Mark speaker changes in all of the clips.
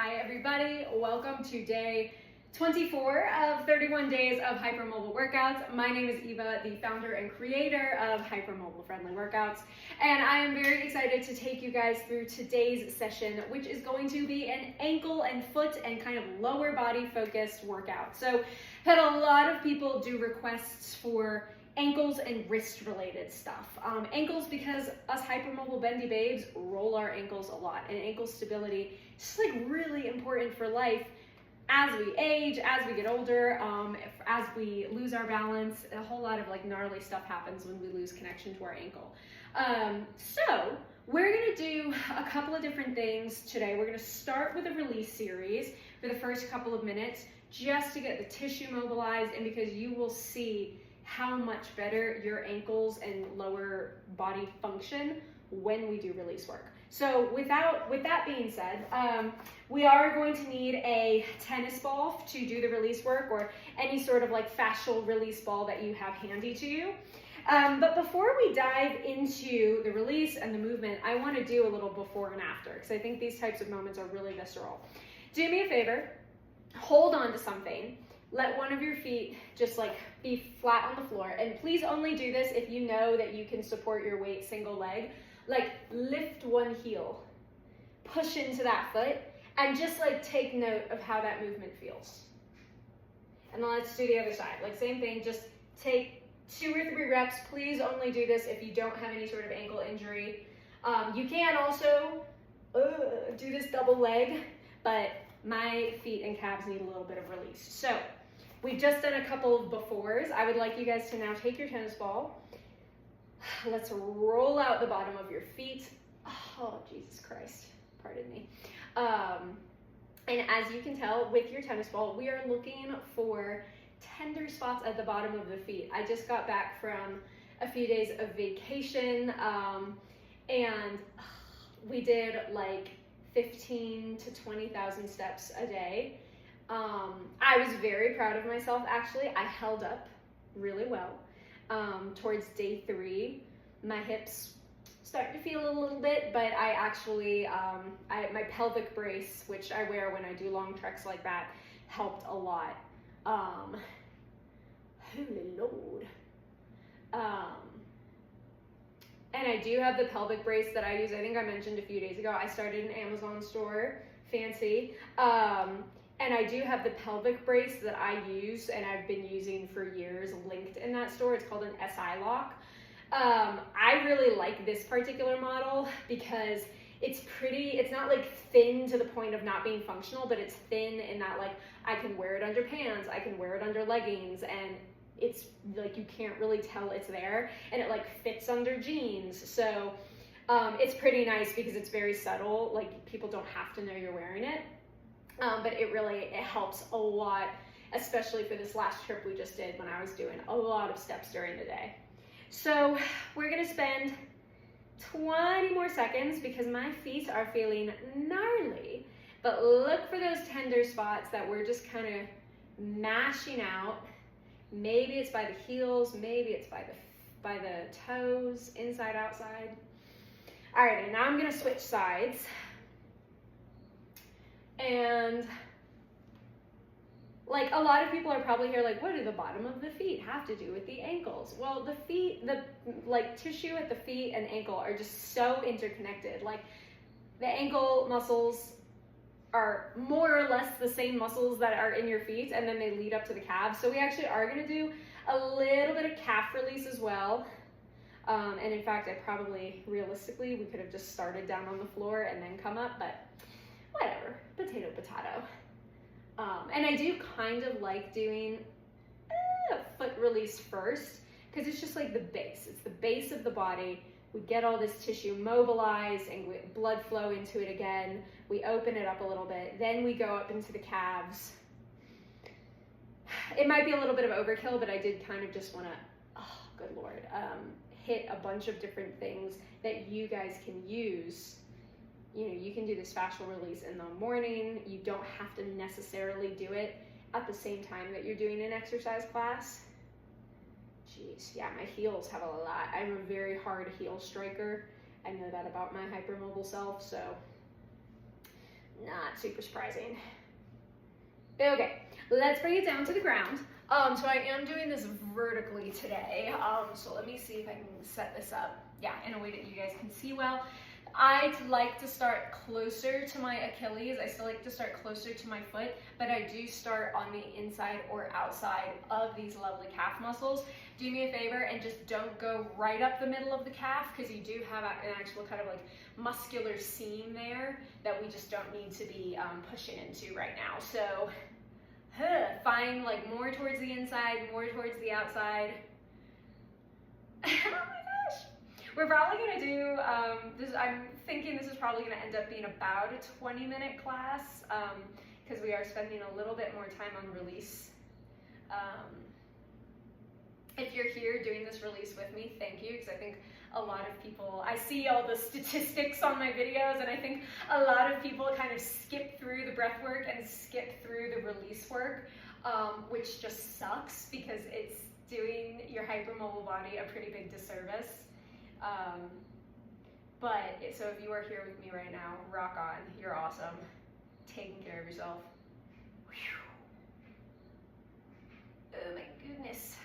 Speaker 1: Hi everybody, welcome to day 24 of 31 days of Hypermobile Workouts. My name is Eva, the founder and creator of Hypermobile Friendly Workouts, and I am very excited to take you guys through today's session, which is going to be an ankle and foot and kind of lower body focused workout. So had a lot of people do requests for ankles and wrist related stuff. Ankles because us hypermobile bendy babes roll our ankles a lot, and ankle stability is just like really important for life as we age, as we get older, as we lose our balance. A whole lot of like gnarly stuff happens when we lose connection to our ankle. So we're gonna do a couple of different things today. We're gonna start with a release series for the first couple of minutes just to get the tissue mobilized, and because you will see how much better your ankles and lower body function when we do release work. So with that being said, we are going to need a tennis ball to do the release work, or any sort of like fascial release ball that you have handy to you. But before we dive into the release and the movement, I want to do a little before and after, because I think these types of moments are really visceral. Do me a favor, hold on to something. Let one of your feet just like be flat on the floor, and please only do this if you know that you can support your weight single leg. Like lift one heel, push into that foot, and just like take note of how that movement feels. And then let's do the other side. Like same thing, just take 2 or 3 reps. Please only do this if you don't have any sort of ankle injury. You can also do this double leg, but my feet and calves need a little bit of release. So we've just done a couple of befores. I would like you guys to now take your tennis ball. Let's roll out the bottom of your feet. Oh, Jesus Christ, pardon me. And as you can tell with your tennis ball, we are looking for tender spots at the bottom of the feet. I just got back from a few days of vacation, and we did like 15 to 20,000 steps a day. I was very proud of myself, actually. I held up really well. Towards day 3, my hips start to feel a little bit, but I actually, my pelvic brace, which I wear when I do long treks like that, helped a lot. Holy Lord. And I do have the pelvic brace that I use. I think I mentioned a few days ago, I started an Amazon store, fancy. And I do have the pelvic brace that I use and I've been using for years linked in that store. It's called an SI lock. I really like this particular model because it's not like thin to the point of not being functional, but it's thin in that like I can wear it under pants, I can wear it under leggings, and it's like you can't really tell it's there, and it like fits under jeans. So it's pretty nice because it's very subtle, like people don't have to know you're wearing it. But it helps a lot, especially for this last trip we just did when I was doing a lot of steps during the day. So we're gonna spend 20 more seconds because my feet are feeling gnarly, but look for those tender spots that we're just kind of mashing out. Maybe it's by the heels, maybe it's by the toes, inside, outside. All right, and now I'm gonna switch sides. And like a lot of people are probably here like, what do the bottom of the feet have to do with the ankles? Well, the feet, the like tissue at the feet and ankle are just so interconnected. Like the ankle muscles are more or less the same muscles that are in your feet, and then they lead up to the calves. So we actually are going to do a little bit of calf release as well. And in fact, realistically, we could have just started down on the floor and then come up, but whatever, potato, potato. And I do kind of like doing a foot release first, because it's just like the base. It's the base of the body. We get all this tissue mobilized and blood flow into it again. We open it up a little bit. Then we go up into the calves. It might be a little bit of overkill, but I did kind of just want to, oh, good Lord, hit a bunch of different things that you guys can use. You know, you can do this fascial release in the morning. You don't have to necessarily do it at the same time that you're doing an exercise class. Jeez, yeah, my heels have a lot. I'm a very hard heel striker. I know that about my hypermobile self, so Not super surprising. Okay, let's bring it down to the ground. So I am doing this vertically today. So let me see if I can set this up, yeah, in a way that you guys can see well. I like to start closer to my Achilles. I still like to start closer to my foot, but I do start on the inside or outside of these lovely calf muscles. Do me a favor and just don't go right up the middle of the calf, because you do have an actual kind of like muscular seam there that we just don't need to be pushing into right now. So find like more towards the inside, more towards the outside. Oh my gosh. We're probably gonna do, I'm thinking this is probably gonna end up being about a 20-minute class, because we are spending a little bit more time on release. If you're here doing this release with me, thank you, because I think a lot of people, I see all the statistics on my videos, and I think a lot of people kind of skip through the breath work and skip through the release work, which just sucks because it's doing your hypermobile body a pretty big disservice. So if you are here with me right now, rock on, you're awesome, taking care of yourself. Whew. Oh my goodness.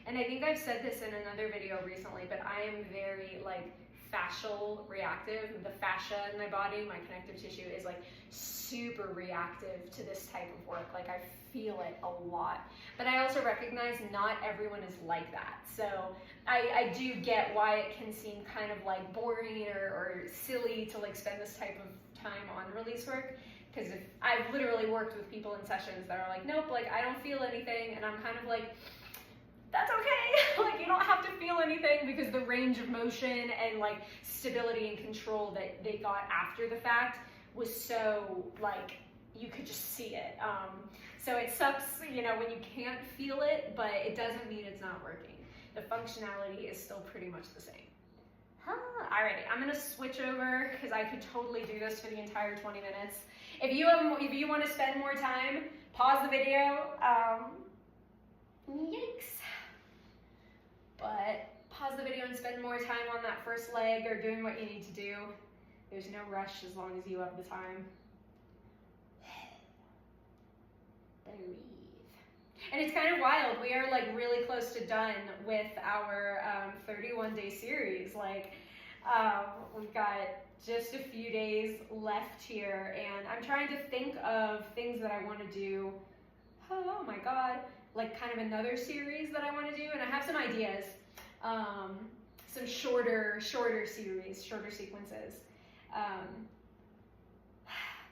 Speaker 1: And I think I've said this in another video recently, but I am very like fascial reactive. The fascia in my body, my connective tissue, is like super reactive to this type of work. Like I feel it a lot. But I also recognize not everyone is like that. So I do get why it can seem kind of like boring or silly to like spend this type of time on release work. Because if I've literally worked with people in sessions that are like, nope, like I don't feel anything, and I'm kind of like, that's okay. Like you don't have to feel anything, because the range of motion and like stability and control that they got after the fact was so like you could just see it. So it sucks, you know, when you can't feel it, but it doesn't mean it's not working. The functionality is still pretty much the same. Alrighty, I'm gonna switch over because I could totally do this for the entire 20 minutes. If you want to spend more time, pause the video. Yikes. But pause the video and spend more time on that first leg or doing what you need to do. There's no rush as long as you have the time. Breathe. And it's kind of wild. We are like really close to done with our 31-day series. Like we've got just a few days left here, and I'm trying to think of things that I want to do. Oh my God. Like kind of another series that I want to do, and I have some ideas, some shorter series, shorter sequences,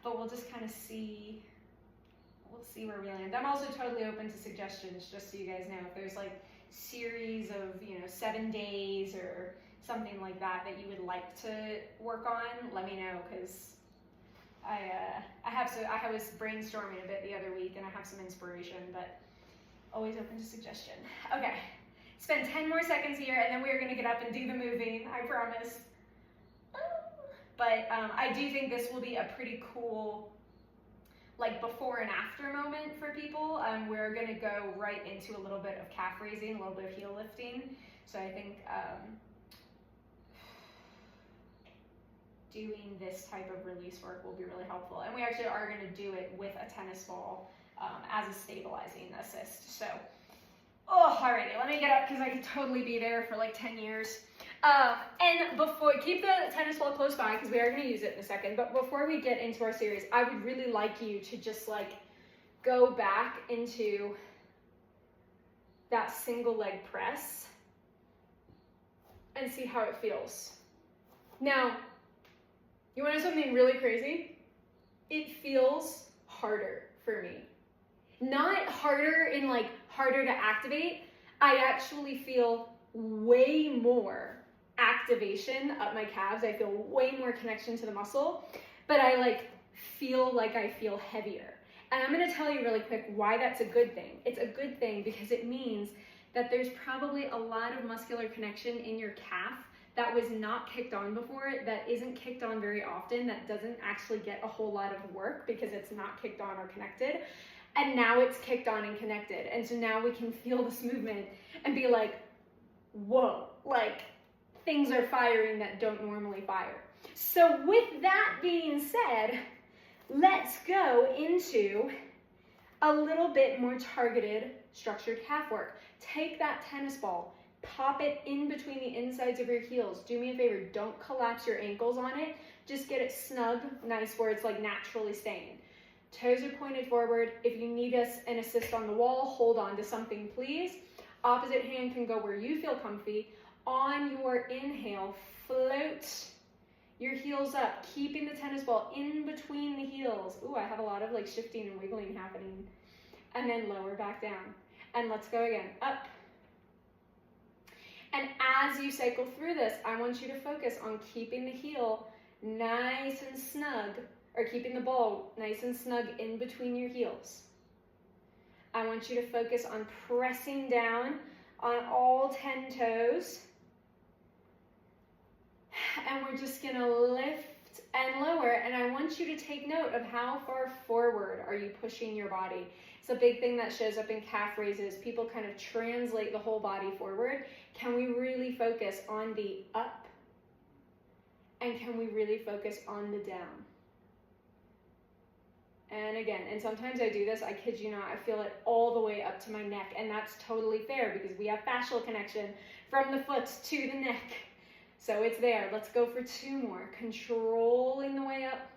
Speaker 1: but we'll just kind of see, we'll see where we land. I'm also totally open to suggestions, just so you guys know. If there's like series of, you know, 7 days or something like that that you would like to work on, let me know, because I was brainstorming a bit the other week, and I have some inspiration, but always open to suggestion. Okay, spend 10 more seconds here, and then we're gonna get up and do the moving, I promise. But I do think this will be a pretty cool, like before and after moment for people. We're gonna go right into a little bit of calf raising, a little bit of heel lifting. So I think doing this type of release work will be really helpful. And we actually are gonna do it with a tennis ball as a stabilizing assist. So, alrighty, let me get up because I could totally be there for like 10 years. And keep the tennis ball close by because we are going to use it in a second. But before we get into our series, I would really like you to just like go back into that single leg press and see how it feels. Now, you want to know something really crazy? It feels harder for me. Not harder in like harder to activate. I actually feel way more activation up my calves. I feel way more connection to the muscle, but I like feel like I feel heavier. And I'm going to tell you really quick why that's a good thing. It's a good thing because it means that there's probably a lot of muscular connection in your calf that was not kicked on before, that isn't kicked on very often, that doesn't actually get a whole lot of work because it's not kicked on or connected. And now it's kicked on and connected. And so now we can feel this movement and be like, whoa, like things are firing that don't normally fire. So with that being said, Let's go into a little bit more targeted structured calf work. Take that tennis ball, pop it in between the insides of your heels. Do me a favor, don't collapse your ankles on it. Just get it snug, nice, where it's like naturally staying. Toes are pointed forward. If you need an assist on the wall, hold on to something, please. Opposite hand can go where you feel comfy. On your inhale, float your heels up, keeping the tennis ball in between the heels. Ooh, I have a lot of like shifting and wiggling happening. And then lower back down. And let's go again, up. And as you cycle through this, I want you to focus on keeping the heel nice and snug, or keeping the ball nice and snug in between your heels. I want you to focus on pressing down on all 10 toes. And we're just gonna lift and lower, and I want you to take note of how far forward are you pushing your body. It's a big thing that shows up in calf raises. People kind of translate the whole body forward. Can we really focus on the up? And can we really focus on the down? And again, and sometimes I do this, I kid you not, I feel it all the way up to my neck, and that's totally fair because we have fascial connection from the foot to the neck. So it's there. Let's go for 2 more. Controlling the way up,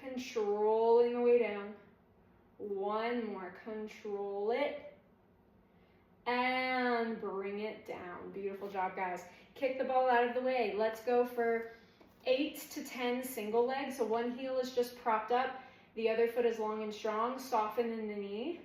Speaker 1: controlling the way down. 1 more, control it, and bring it down. Beautiful job, guys. Kick the ball out of the way. Let's go for 8 to 10 single legs. So one heel is just propped up, the other foot is long and strong. Soften in the knee.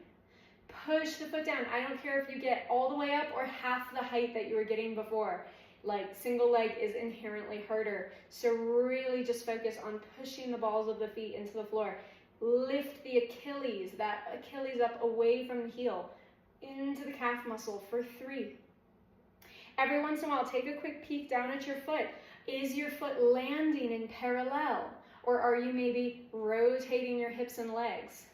Speaker 1: Push the foot down. I don't care if you get all the way up or half the height that you were getting before. Like, single leg is inherently harder. So really just focus on pushing the balls of the feet into the floor. Lift the Achilles, that Achilles up away from the heel, into the calf muscle for 3. Every once in a while, take a quick peek down at your foot. Is your foot landing in parallel? Or are you maybe rotating your hips and legs?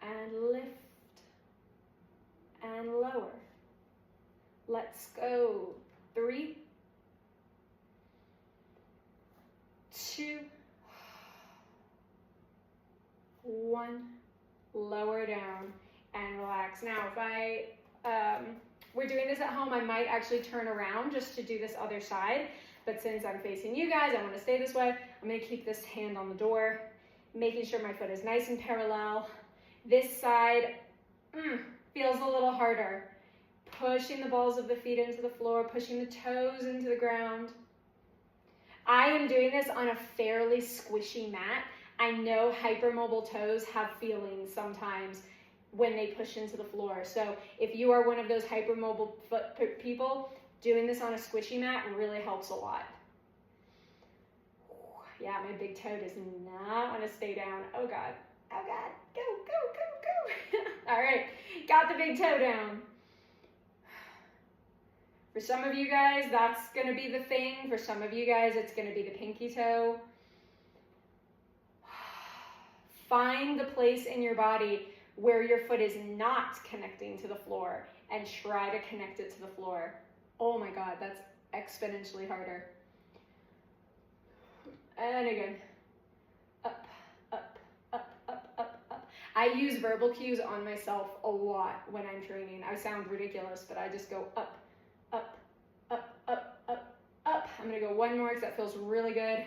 Speaker 1: And lift and lower. Let's go. 3, 2, 1. Lower down and relax. Now, if we're doing this at home, I might actually turn around just to do this other side. But since I'm facing you guys, I want to stay this way. I'm going to keep this hand on the door, making sure my foot is nice and parallel. This side feels a little harder. Pushing the balls of the feet into the floor, pushing the toes into the ground. I am doing this on a fairly squishy mat. I know hypermobile toes have feelings sometimes when they push into the floor. So if you are one of those hypermobile foot people, doing this on a squishy mat really helps a lot. Yeah, my big toe does not want to stay down. Oh God, oh God, go, go, go, go. All right, got the big toe down. For some of you guys, that's gonna be the thing. For some of you guys, it's gonna be the pinky toe. Find the place in your body where your foot is not connecting to the floor and try to connect it to the floor. Oh my God, that's exponentially harder. And again, up, up, up, up, up, up. I use verbal cues on myself a lot when I'm training. I sound ridiculous, but I just go up, up, up, up, up, up. I'm gonna go 1 more because that feels really good.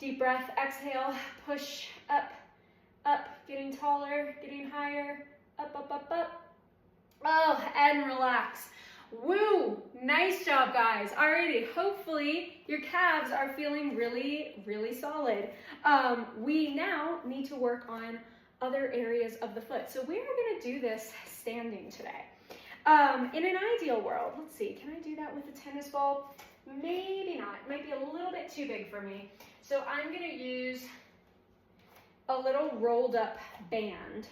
Speaker 1: Deep breath, exhale, push, up, up, getting taller, getting higher, up, up, up, up. Oh, and relax. Woo! Nice job, guys. Alrighty, hopefully your calves are feeling really, really solid. We now need to work on other areas of the foot. So we're gonna do this standing today. In an ideal world, let's see, can I do that with a tennis ball? Maybe not. It might be a little bit too big for me. So I'm gonna use a little rolled up band,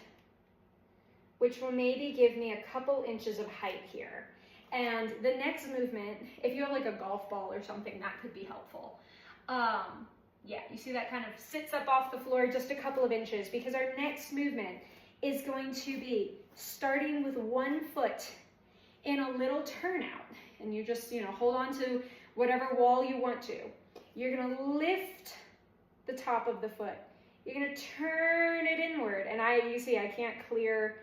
Speaker 1: which will maybe give me a couple inches of height here. And the next movement, if you have like a golf ball or something, that could be helpful. Yeah, you see that kind of sits up off the floor just a couple of inches, because our next movement is going to be starting with 1 foot in a little turnout. and you just, hold on to whatever wall you want to. You're gonna lift the top of the foot. You're gonna turn it inward, and you see I can't clear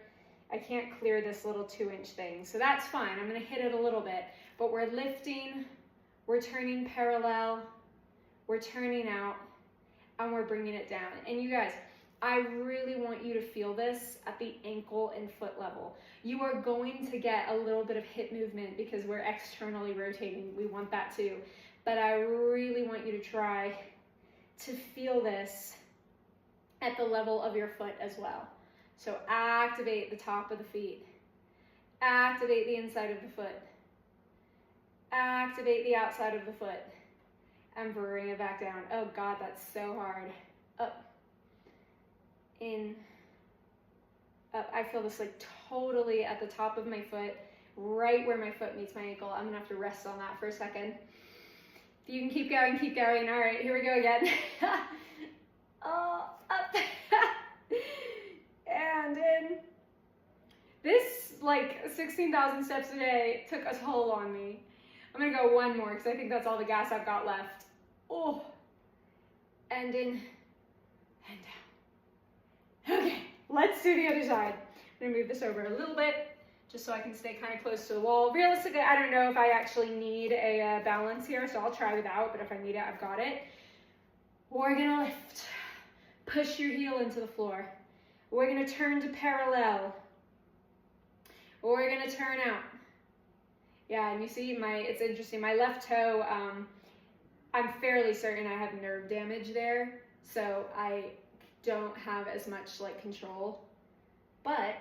Speaker 1: this little 2-inch thing, so that's fine. I'm gonna hit it a little bit, but we're lifting, we're turning parallel, we're turning out, and we're bringing it down. And you guys, I really want you to feel this at the ankle and foot level. You are going to get a little bit of hip movement because we're externally rotating. We want that too. But I really want you to try to feel this at the level of your foot as well. So activate the top of the feet. Activate the inside of the foot. Activate the outside of the foot. And bring it back down. Oh God, that's so hard. Up. In. Up. I feel this like totally at the top of my foot, right where my foot meets my ankle. I'm gonna have to rest on that for a second. You can keep going, keep going. All right, here we go again. Oh, up. And in. This, like 16,000 steps a day took a toll on me. I'm gonna go one more because I think that's all the gas I've got left. Oh, and in, and down. Okay, let's do the other side. I'm gonna move this over a little bit just so I can stay kind of close to the wall. Realistically, I don't know if I actually need a balance here, so I'll try without, but if I need it, I've got it. We're gonna lift. Push your heel into the floor. We're gonna turn to parallel. We're gonna turn out. Yeah, and you see, it's interesting, my left toe, I'm fairly certain I have nerve damage there, so I don't have as much like control, but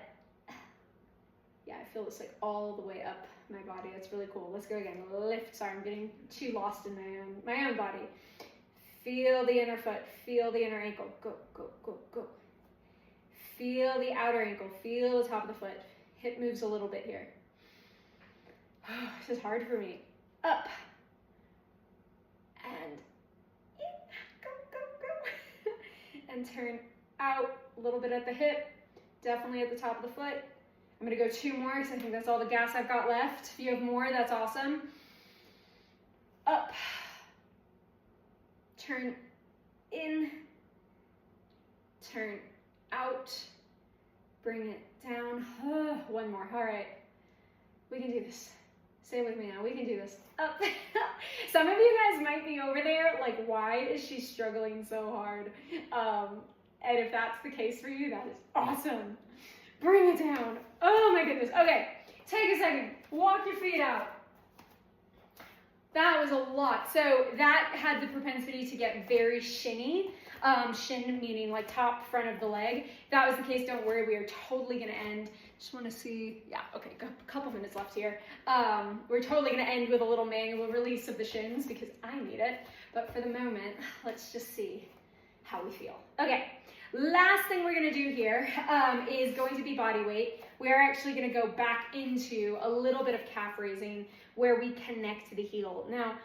Speaker 1: yeah, I feel this like all the way up my body. That's really cool. Let's go again. Lift. Sorry, I'm getting too lost in my own body. Feel the inner foot. Feel the inner ankle. Go, go, go, go. Feel the outer ankle. Feel the top of the foot. Hip moves a little bit here. Oh, this is hard for me. Up. And in. Go, go, go. And turn out a little bit at the hip. Definitely at the top of the foot. I'm gonna go 2 more because I think that's all the gas I've got left. If you have more, that's awesome. Up. Turn in. Turn out. Bring it down. One more. All right. We can do this. Say with me now. We can do this. Up. Some of you guys might be over there like, why is she struggling so hard? And if that's the case for you, that is awesome. Bring it down. Oh my goodness. Okay, take a second. Walk your feet out. That was a lot. So that had the propensity to get very shinny. Shin meaning like top, front of the leg. If that was the case, don't worry. We are totally going to end. Just want to see. Yeah, okay, a couple minutes left here. We're totally going to end with a little manual release of the shins because I need it. But for the moment, let's just see how we feel. Okay. Last thing we're going to do here is going to be body weight. We are actually going to go back into a little bit of calf raising where we connect the heel. Now,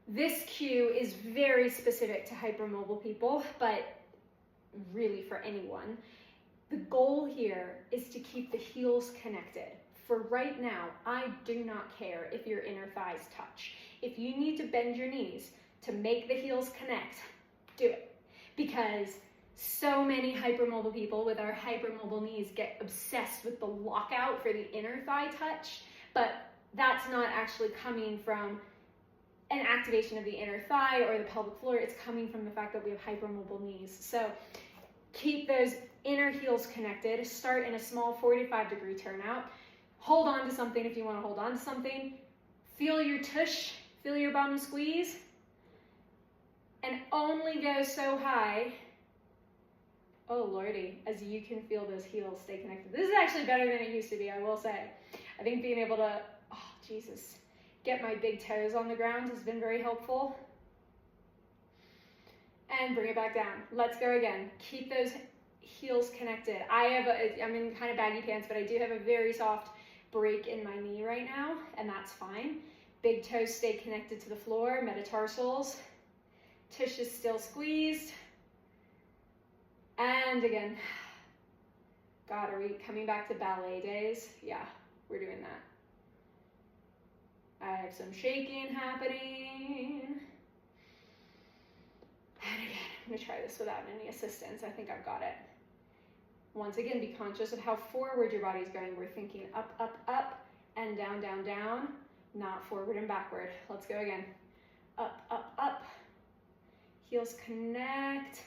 Speaker 1: this cue is very specific to hypermobile people, but really for anyone. The goal here is to keep the heels connected. For right now, I do not care if your inner thighs touch. If you need to bend your knees to make the heels connect, do it. Because so many hypermobile people with our hypermobile knees get obsessed with the lockout for the inner thigh touch, but that's not actually coming from an activation of the inner thigh or the pelvic floor. It's coming from the fact that we have hypermobile knees. So keep those inner heels connected. Start in a small 45-degree turnout. Hold on to something if you want to hold on to something. Feel your tush, feel your bum squeeze, and only go so high. Oh lordy, as you can feel those heels stay connected. This is actually better than it used to be, I will say. I think being able to, oh Jesus, get my big toes on the ground has been very helpful. And bring it back down. Let's go again. Keep those heels connected. I'm in kind of baggy pants, but I do have a very soft break in my knee right now, and that's fine. Big toes stay connected to the floor, metatarsals. Tush is still squeezed. And again, God, are we coming back to ballet days? Yeah, we're doing that. I have some shaking happening. And again, I'm gonna try this without any assistance. I think I've got it. Once again, be conscious of how forward your body's going. We're thinking up, up, up, and down, down, down, not forward and backward. Let's go again. Up, up, up. Heels connect.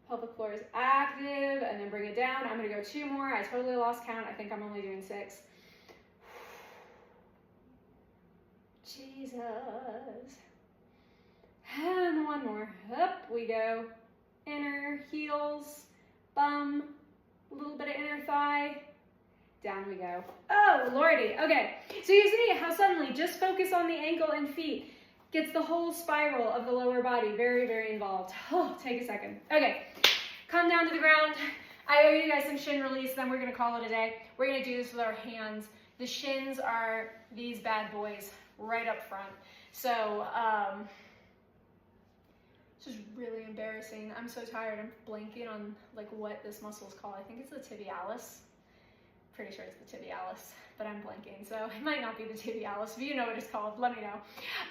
Speaker 1: Pelvic floor is active, and then bring it down. I'm gonna go 2 more. I totally lost count. I think I'm only doing 6. Jesus. And 1 more. Up we go. Inner heels, bum, a little bit of inner thigh. Down we go. Oh, Lordy. Okay, so you see how suddenly just focus on the ankle and feet gets the whole spiral of the lower body very, very involved. Oh, take a second. Okay, come down to the ground. I owe you guys some shin release, then we're gonna call it a day. We're gonna do this with our hands. The shins are these bad boys right up front. So, this is really embarrassing. I'm so tired. I'm blanking on like what this muscle is called. I think it's the tibialis. Pretty sure it's the tibialis, but I'm blanking, so it might not be the tibialis. If you know what it's called, let me know.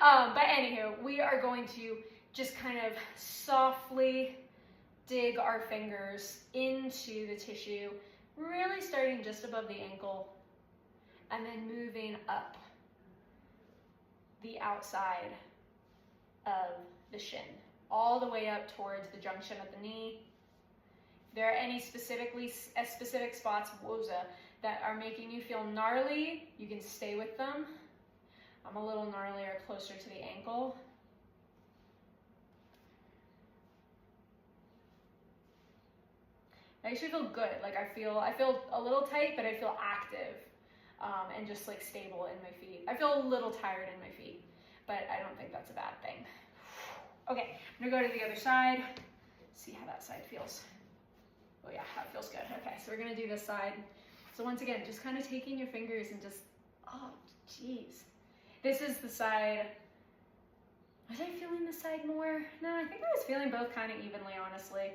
Speaker 1: But anywho, we are going to just kind of softly dig our fingers into the tissue, really starting just above the ankle, and then moving up the outside of the shin, all the way up towards the junction of the knee. If there are any specific spots, woza, that are making you feel gnarly, you can stay with them. I'm a little gnarlier closer to the ankle. I actually feel good. Like I feel a little tight, but I feel active and just like stable in my feet. I feel a little tired in my feet, but I don't think that's a bad thing. Okay, I'm gonna go to the other side, see how that side feels. Oh yeah, that feels good. Okay, so we're gonna do this side. So once again, just kind of taking your fingers and just, oh, geez. This is the side, was I feeling this side more? No, I think I was feeling both kind of evenly, honestly.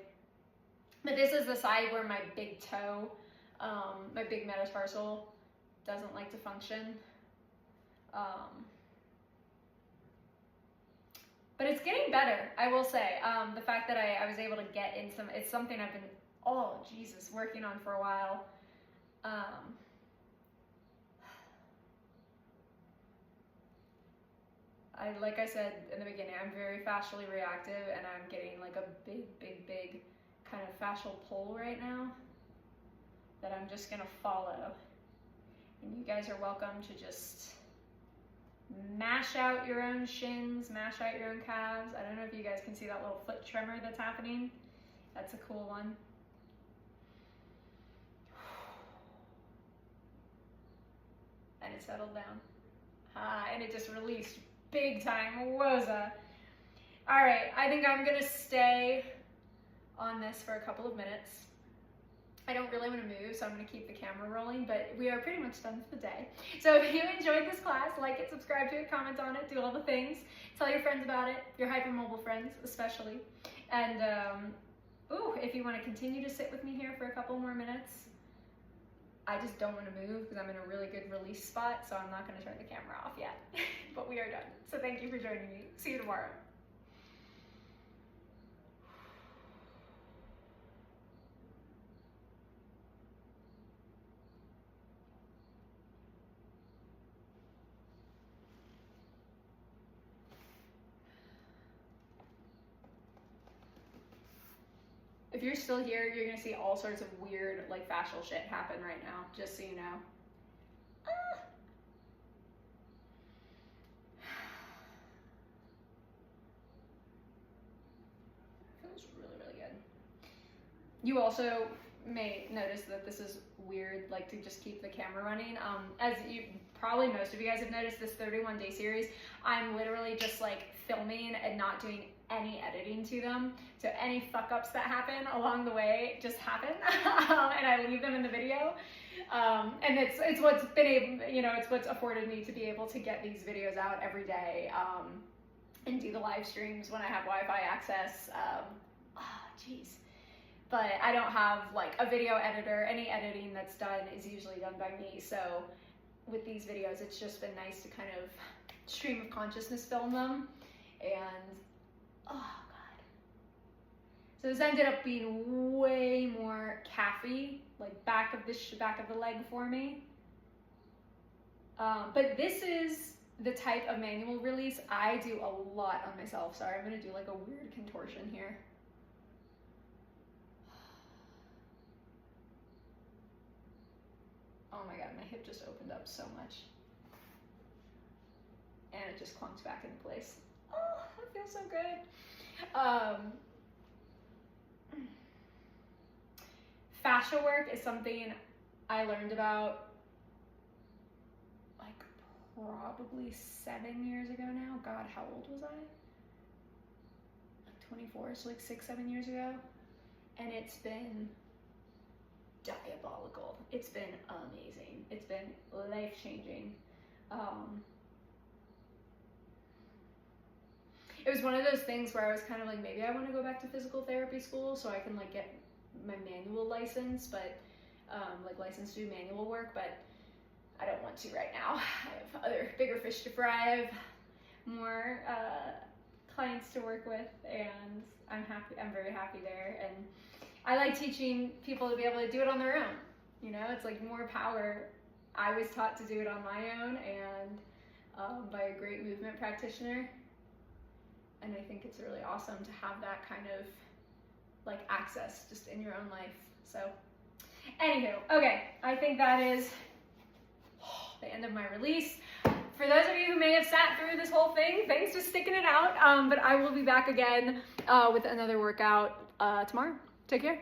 Speaker 1: But this is the side where my big toe, my big metatarsal doesn't like to function. But it's getting better, I will say. The fact that I was able to get in some, it's something I've been, oh, Jesus, working on for a while. Like I said in the beginning, I'm very fascially reactive, and I'm getting like a big kind of fascial pull right now that I'm just gonna follow. And you guys are welcome to just mash out your own shins, mash out your own calves. I don't know if you guys can see that little foot tremor that's happening. That's a cool one. And it settled down. And it just released big time. Woza. All right, I think I'm gonna stay on this for a couple of minutes. I don't really want to move, so I'm going to keep the camera rolling, but we are pretty much done for the day. So if you enjoyed this class, like it, subscribe to it, comment on it, do all the things. Tell your friends about it, your hypermobile friends especially. And if you want to continue to sit with me here for a couple more minutes, I just don't want to move because I'm in a really good release spot, so I'm not going to turn the camera off yet. But we are done. So thank you for joining me. See you tomorrow. If you're still here, you're gonna see all sorts of weird, like, fascial shit happen right now, just so you know. Feels really, really good. You also may notice that this is weird, like, to just keep the camera running. As you probably most of you guys have noticed, this 31-day series, I'm literally just like filming and not doing any editing to them. So any fuck ups that happen along the way just happen, and I leave them in the video. And it's what's been able, it's what's afforded me to be able to get these videos out every day, and do the live streams when I have Wi-Fi access. Geez. But I don't have like a video editor. Any editing that's done is usually done by me. So with these videos, it's just been nice to kind of stream of consciousness film them. And oh god, so this ended up being way more calfy, like back of the leg for me. But this is the type of manual release I do a lot on myself. Sorry, I'm gonna do like a weird contortion here. Oh my god, my hip just opened up so much. And it just clunks back into place. Oh, it feels so good. Fascia work is something I learned about like probably 7 years ago now. God, how old was I? Like 24, so like 6-7 years ago. And it's been diabolical. It's been amazing. It's been life-changing. It was one of those things where I was kind of like, maybe I want to go back to physical therapy school so I can like get my manual license, but like license to do manual work, but I don't want to right now. I have other bigger fish to fry. I have more clients to work with, and I'm happy. I'm very happy there, and I like teaching people to be able to do it on their own. You know, it's like more power. I was taught to do it on my own, and by a great movement practitioner. And I think it's really awesome to have that kind of like access just in your own life. So anywho, okay, I think that is the end of my release. For those of you who may have sat through this whole thing, thanks for sticking it out. But I will be back again with another workout tomorrow. Take care.